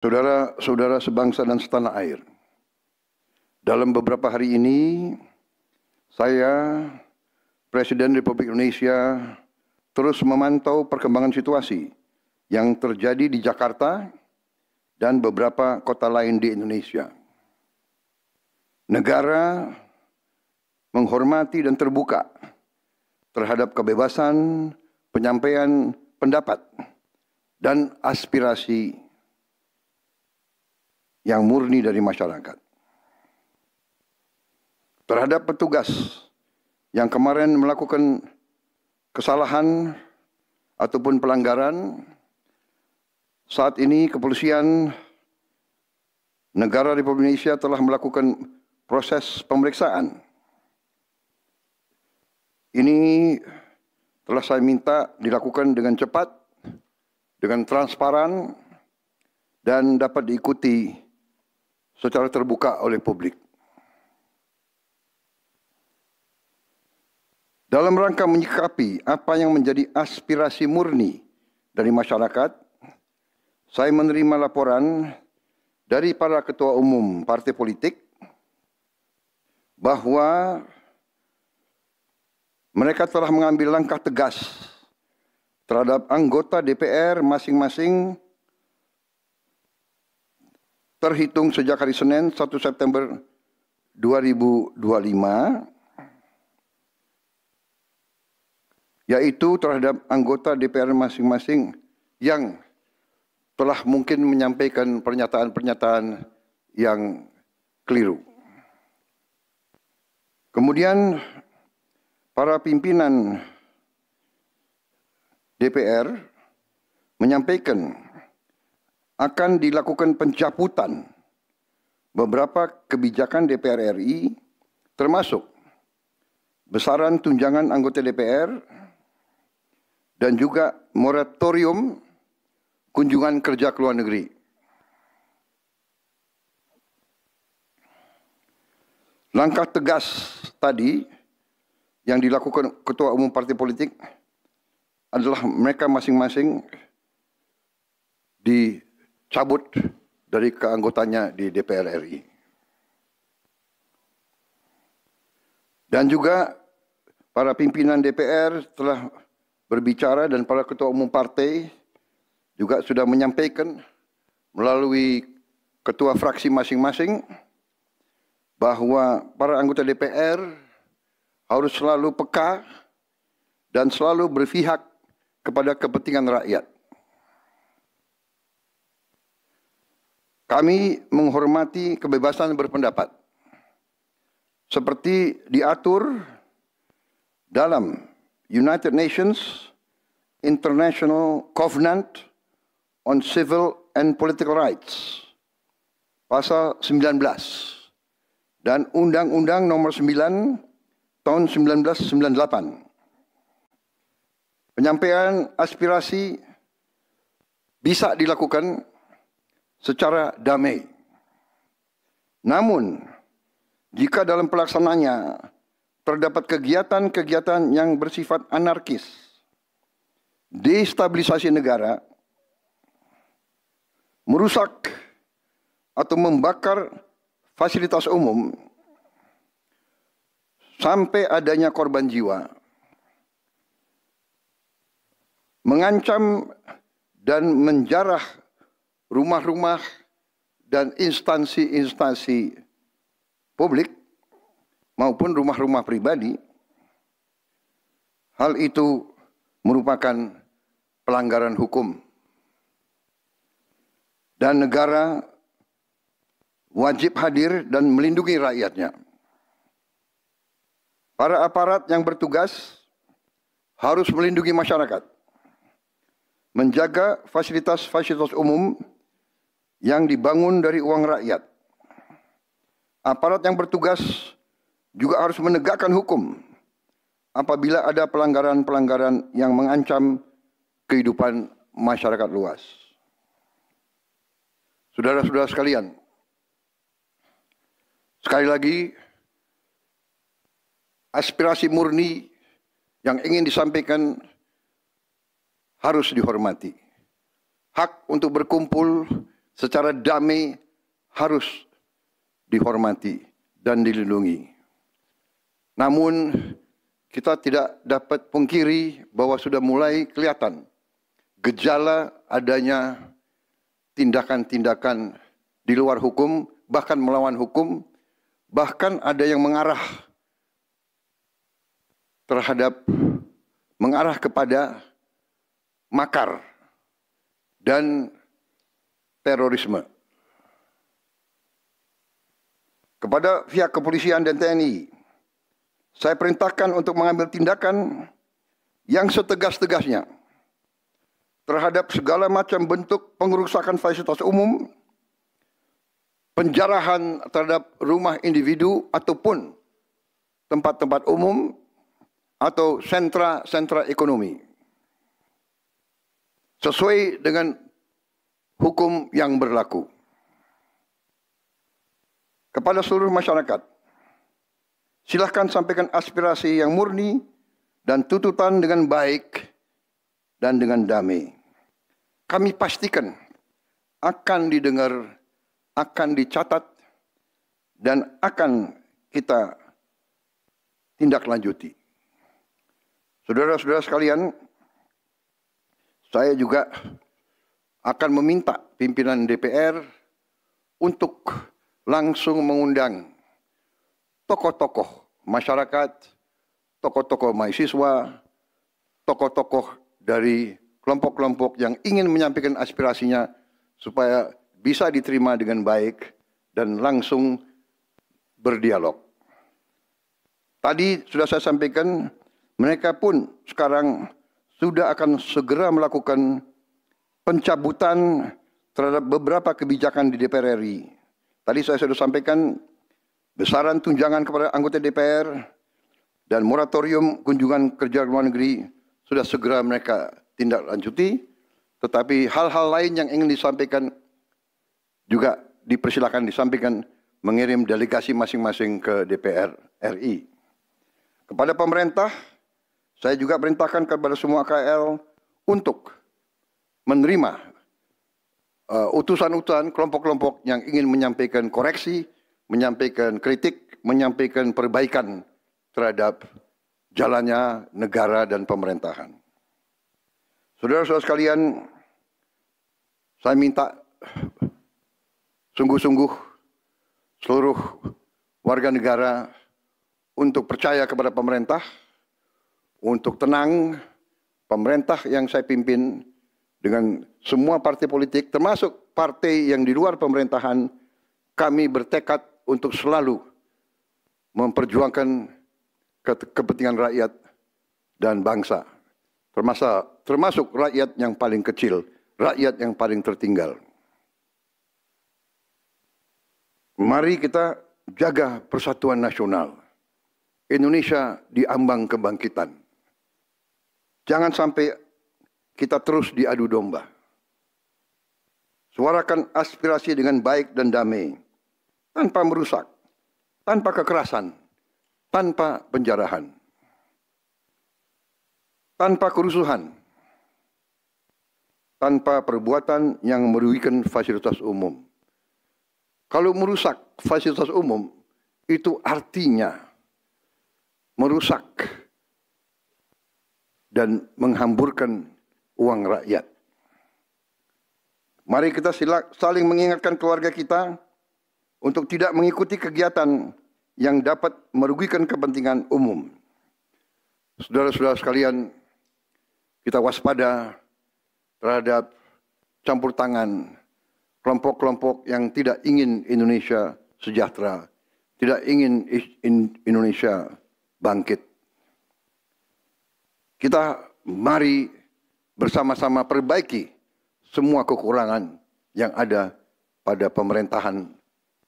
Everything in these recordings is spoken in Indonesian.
Saudara-saudara sebangsa dan setanah air, dalam beberapa hari ini, saya, Presiden Republik Indonesia, terus memantau perkembangan situasi yang terjadi di Jakarta dan beberapa kota lain di Indonesia. Negara menghormati dan terbuka terhadap kebebasan penyampaian pendapat dan aspirasi yang murni dari masyarakat. Terhadap petugas yang kemarin melakukan kesalahan ataupun pelanggaran, saat ini kepolisian negara Republik Indonesia telah melakukan proses pemeriksaan. Ini telah saya minta dilakukan dengan cepat, dengan transparan, dan dapat diikuti secara terbuka oleh publik. Dalam rangka menyikapi apa yang menjadi aspirasi murni dari masyarakat, saya menerima laporan dari para ketua umum partai politik bahwa mereka telah mengambil langkah tegas terhadap anggota DPR masing-masing terhitung sejak hari Senin 1 September 2025, yaitu terhadap anggota DPR masing-masing yang telah mungkin menyampaikan pernyataan-pernyataan yang keliru. Kemudian para pimpinan DPR menyampaikan akan dilakukan pencabutan beberapa kebijakan DPR RI, termasuk besaran tunjangan anggota DPR dan juga moratorium kunjungan kerja ke luar negeri. Langkah tegas tadi yang dilakukan ketua umum partai politik adalah mereka masing-masing dicabut dari keanggotaannya di DPR RI. Dan juga para pimpinan DPR telah berbicara dan para ketua umum partai juga sudah menyampaikan melalui ketua fraksi masing-masing bahwa para anggota DPR harus selalu peka dan selalu berpihak kepada kepentingan rakyat. Kami menghormati kebebasan berpendapat seperti diatur dalam United Nations International Covenant on Civil and Political Rights, pasal 19, dan Undang-Undang nomor 9 tahun 1998. Penyampaian aspirasi bisa dilakukan secara damai. Namun, jika dalam pelaksananya terdapat kegiatan-kegiatan yang bersifat anarkis, destabilisasi negara, merusak atau membakar fasilitas umum, sampai adanya korban jiwa, mengancam dan menjarah rumah-rumah dan instansi-instansi publik maupun rumah-rumah pribadi, hal itu merupakan pelanggaran hukum. Dan negara wajib hadir dan melindungi rakyatnya. Para aparat yang bertugas harus melindungi masyarakat, menjaga fasilitas-fasilitas umum yang dibangun dari uang rakyat. Aparat yang bertugas juga harus menegakkan hukum apabila ada pelanggaran-pelanggaran yang mengancam kehidupan masyarakat luas. Saudara-saudara sekalian, sekali lagi, aspirasi murni yang ingin disampaikan harus dihormati. Hak untuk berkumpul secara damai harus dihormati dan dilindungi. Namun kita tidak dapat pungkiri bahwa sudah mulai kelihatan gejala adanya tindakan-tindakan di luar hukum, bahkan melawan hukum, bahkan ada yang mengarah kepada makar dan terorisme. Kepada pihak kepolisian dan TNI, saya perintahkan untuk mengambil tindakan yang setegas-tegasnya terhadap segala macam bentuk pengerusakan fasilitas umum, penjarahan terhadap rumah individu ataupun tempat-tempat umum atau sentra-sentra ekonomi, sesuai dengan hukum yang berlaku. Kepada seluruh masyarakat, silakan sampaikan aspirasi yang murni dan tuntutan dengan baik dan dengan damai. Kami pastikan akan didengar, akan dicatat, dan akan kita tindak lanjuti. Saudara-saudara sekalian, saya juga akan meminta pimpinan DPR untuk langsung mengundang tokoh-tokoh masyarakat, tokoh-tokoh mahasiswa, tokoh-tokoh dari kelompok-kelompok yang ingin menyampaikan aspirasinya supaya bisa diterima dengan baik dan langsung berdialog. Tadi sudah saya sampaikan, mereka pun sekarang sudah akan segera melakukan pencabutan terhadap beberapa kebijakan di DPR RI. Tadi saya sudah sampaikan besaran tunjangan kepada anggota DPR dan moratorium kunjungan kerja luar negeri sudah segera mereka tindak lanjuti. Tetapi hal-hal lain yang ingin disampaikan juga dipersilakan disampaikan mengirim delegasi masing-masing ke DPR RI. Kepada pemerintah, saya juga perintahkan kepada semua KL untuk menerima utusan-utusan kelompok-kelompok yang ingin menyampaikan koreksi, menyampaikan kritik, menyampaikan perbaikan terhadap jalannya negara dan pemerintahan. Saudara-saudara sekalian, saya minta sungguh-sungguh seluruh warga negara untuk percaya kepada pemerintah, untuk tenang. Pemerintah yang saya pimpin dengan semua partai politik, termasuk partai yang di luar pemerintahan, kami bertekad untuk selalu memperjuangkan kepentingan rakyat dan bangsa, termasuk rakyat yang paling kecil, rakyat yang paling tertinggal. Mari kita jaga persatuan nasional. Indonesia di ambang kebangkitan. Jangan sampai kita terus diadu domba. Suarakan aspirasi dengan baik dan damai, tanpa merusak, tanpa kekerasan, tanpa penjarahan, tanpa kerusuhan, tanpa perbuatan yang merugikan fasilitas umum. Kalau merusak fasilitas umum, itu artinya merusak dan menghamburkan uang rakyat. Mari kita saling mengingatkan keluarga kita untuk tidak mengikuti kegiatan yang dapat merugikan kepentingan umum. Saudara-saudara sekalian, kita waspada terhadap campur tangan kelompok-kelompok yang tidak ingin Indonesia sejahtera, tidak ingin Indonesia bangkit. Kita mari bersama-sama perbaiki semua kekurangan yang ada pada pemerintahan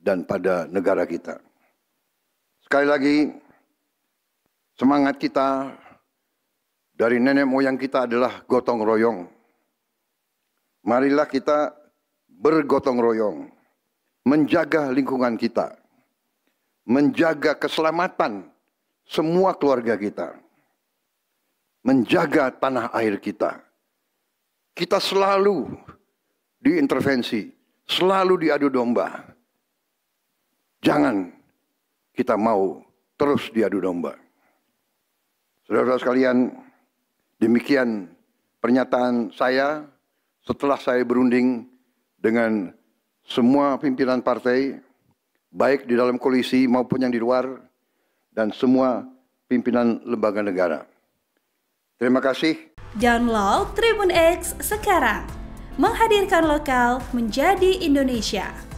dan pada negara kita. Sekali lagi, semangat kita dari nenek moyang kita adalah gotong royong. Marilah kita bergotong royong, menjaga lingkungan kita, menjaga keselamatan semua keluarga kita, menjaga tanah air kita. Kita selalu diintervensi, selalu diadu domba. Jangan kita mau terus diadu domba. Saudara-saudara sekalian, demikian pernyataan saya setelah saya berunding dengan semua pimpinan partai, baik di dalam koalisi maupun yang di luar, dan semua pimpinan lembaga negara. Terima kasih. Download Tribun X sekarang, menghadirkan lokal menjadi Indonesia.